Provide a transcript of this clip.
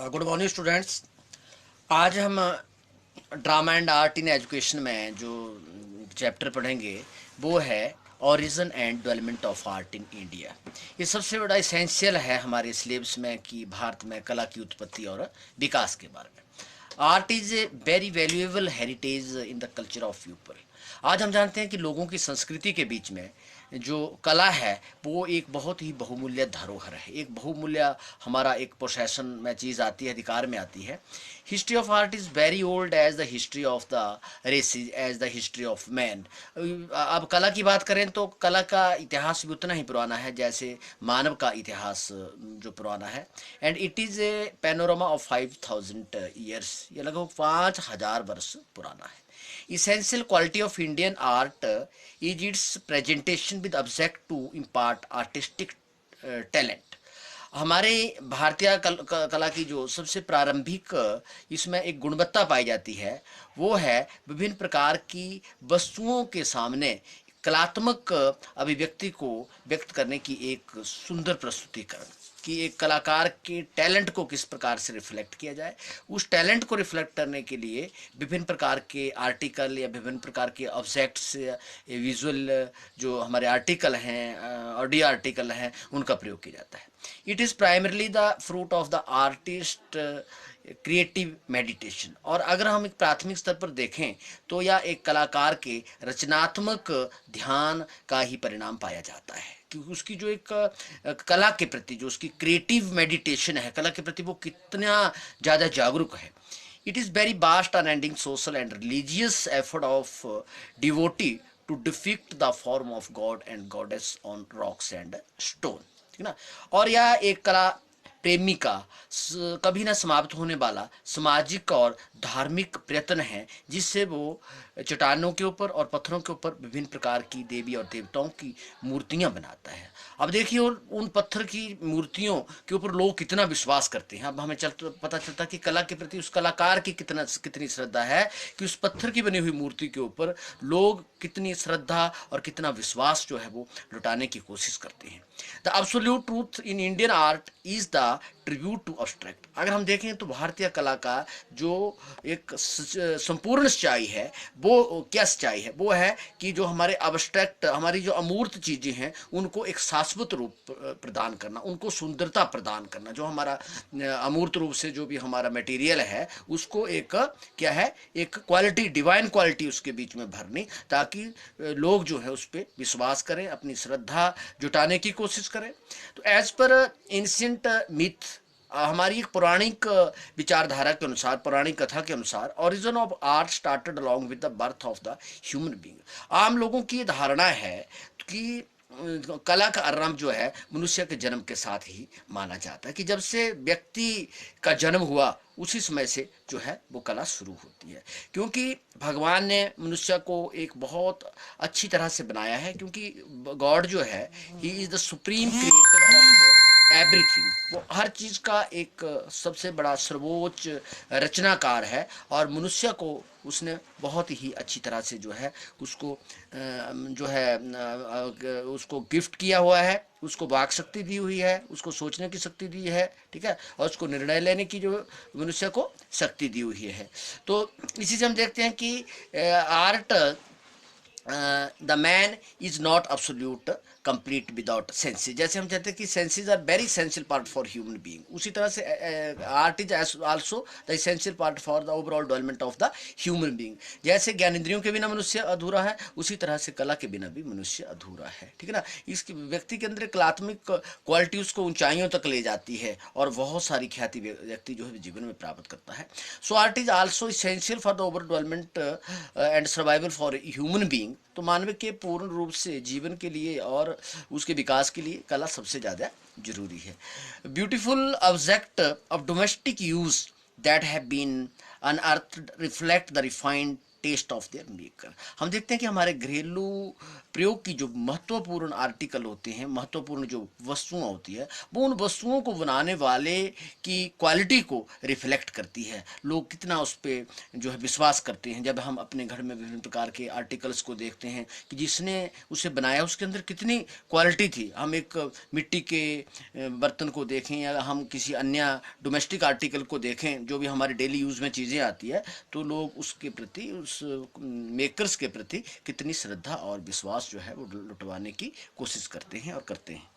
Good morning students. आज हम drama and art in education में जो चैप्टर पढ़ेंगे वो है origin and development of art in India. ये सबसे बड़ा इसेंशियल है हमारे सिलेबस में कि भारत में कला की उत्पत्ति और विकास के बारे में। Art is a very valuable heritage in the culture of people. आज हम जानते हैं कि लोगों की संस्कृति के बीच में जो कला है वो एक बहुत ही बहुमूल्य धरोहर है, एक बहुमूल्य हमारा एक पोसेशन में चीज़ आती है, अधिकार में आती है। History of art is very old as the history of the races, as the history of man. अब कला की बात करें तो कला का इतिहास भी उतना ही पुराना है जैसे मानव का इतिहास जो पुराना है। And it is a panorama of 5000 years, ये लगभग 5000 वर्ष पुराना है। Essential quality of Indian art is its presentation with object to impart artistic talent। हमारे भारतीय कला की जो सबसे प्रारंभिक इसमें एक गुणवत्ता पाई जाती है वो है विभिन्न प्रकार की वस्तुओं के सामने कलात्मक अभिव्यक्ति को व्यक्त करने की एक सुंदर प्रस्तुतिकरण, कि एक कलाकार के टैलेंट को किस प्रकार से रिफ्लेक्ट किया जाए। उस टैलेंट को रिफ्लेक्ट करने के लिए विभिन्न प्रकार के आर्टिकल या विभिन्न प्रकार के ऑब्जेक्ट्स, विजुअल जो हमारे आर्टिकल हैं, ऑडियो आर्टिकल हैं, उनका प्रयोग किया जाता है। It is primarily the fruit of the artist creative meditation. और अगर हम एक प्राथमिक स्तर पर देखें तो यह एक कलाकार के रचनात्मक ध्यान का ही परिणाम पाया जाता है, क्योंकि उसकी जो एक कला के प्रति जो उसकी क्रिएटिव मेडिटेशन है, कला के प्रति वो कितना ज़्यादा जागरूक है। It is very vast unending social and religious effort of devotee to depict the form of god and goddess on rocks and stone, ठीक ना। और यह एक कला प्रेमी का कभी ना समाप्त होने वाला सामाजिक और धार्मिक प्रयत्न है, जिससे वो चट्टानों के ऊपर और पत्थरों के ऊपर विभिन्न प्रकार की देवी और देवताओं की मूर्तियां बनाता है। अब देखिए, और उन पत्थर की मूर्तियों के ऊपर लोग कितना विश्वास करते हैं। अब हमें पता चलता कि कला के प्रति उस कलाकार की कितनी श्रद्धा है, कि उस पत्थर की बनी हुई मूर्ति के ऊपर लोग कितनी श्रद्धा और कितना विश्वास जो है वो लुटाने की कोशिश करते हैं। The absolute truth in Indian art is the tribute to abstract. अगर हम देखें तो भारतीय कला का जो एक संपूर्ण सच्चाई है वो क्या सच्चाई है, वो है कि जो हमारे अब्स्ट्रैक्ट, हमारी जो अमूर्त चीज़ें हैं उनको एक शाश्वत रूप प्रदान करना, उनको सुंदरता प्रदान करना। जो हमारा अमूर्त रूप से जो भी हमारा मटेरियल है उसको एक क्या है, एक क्वालिटी, डिवाइन क्वालिटी उसके बीच में भरनी, ताकि लोग जो है उस पर विश्वास करें, अपनी श्रद्धा जुटाने की कोशिश करें। तो एज पर एंशिएंट मिथ, हमारी एक पौराणिक विचारधारा के अनुसार, पौराणिक कथा के अनुसार, origin of art started along with the birth of the human being. आम लोगों की धारणा है कि कला का आरंभ जो है मनुष्य के जन्म के साथ ही माना जाता है, कि जब से व्यक्ति का जन्म हुआ उसी समय से जो है वो कला शुरू होती है। क्योंकि भगवान ने मनुष्य को एक बहुत अच्छी तरह से बनाया है, क्योंकि गॉड जो है he is the supreme creator of everything. वो हर चीज़ का एक सबसे बड़ा सर्वोच्च रचनाकार है, और मनुष्य को उसने बहुत ही अच्छी तरह से जो है उसको जो है उसको गिफ्ट किया हुआ है, उसको वाक शक्ति दी हुई है, उसको सोचने की शक्ति दी है, ठीक है, और उसको निर्णय लेने की जो मनुष्य को शक्ति दी हुई है। तो इसी से हम देखते हैं कि art, the man is not absolute complete without senses. जैसे हम कहते हैं कि senses are very essential part for human being, उसी तरह से art is also the essential part for the overall development of the human being. जैसे ज्ञानेंद्रियों के बिना मनुष्य अधूरा है, उसी तरह से कला के बिना भी मनुष्य अधूरा है, ठीक है ना। इसकी व्यक्ति के अंदर कलात्मक क्वालिटी उसको ऊंचाइयों तक ले जाती है और बहुत सारी ख्याति व्यक्ति जो है जीवन में प्राप्त करता है। So art is also essential for the over development and survival for human being. तो मानव के पूर्ण रूप से जीवन के लिए और उसके विकास के लिए कला सबसे ज़्यादा जरूरी है। Beautiful object of domestic use that have been unearthed reflect the refined taste of their maker. हम देखते हैं कि हमारे घरेलू प्रयोग की जो महत्वपूर्ण आर्टिकल होते हैं, महत्वपूर्ण जो वस्तुएं होती है, वो उन वस्तुओं को बनाने वाले की क्वालिटी को रिफ्लेक्ट करती है। लोग कितना उस पर जो है विश्वास करते हैं। जब हम अपने घर में विभिन्न प्रकार के आर्टिकल्स को देखते हैं कि जिसने उसे बनाया उसके अंदर कितनी क्वालिटी थी, हम एक मिट्टी के बर्तन को देखें या हम किसी अन्य डोमेस्टिक आर्टिकल को देखें जो भी हमारे डेली यूज़ में चीज़ें आती है, तो लोग उसके प्रति, उस मेकर्स के प्रति कितनी श्रद्धा और विश्वास जो है वो लुटवाने की कोशिश करते हैं और करते हैं।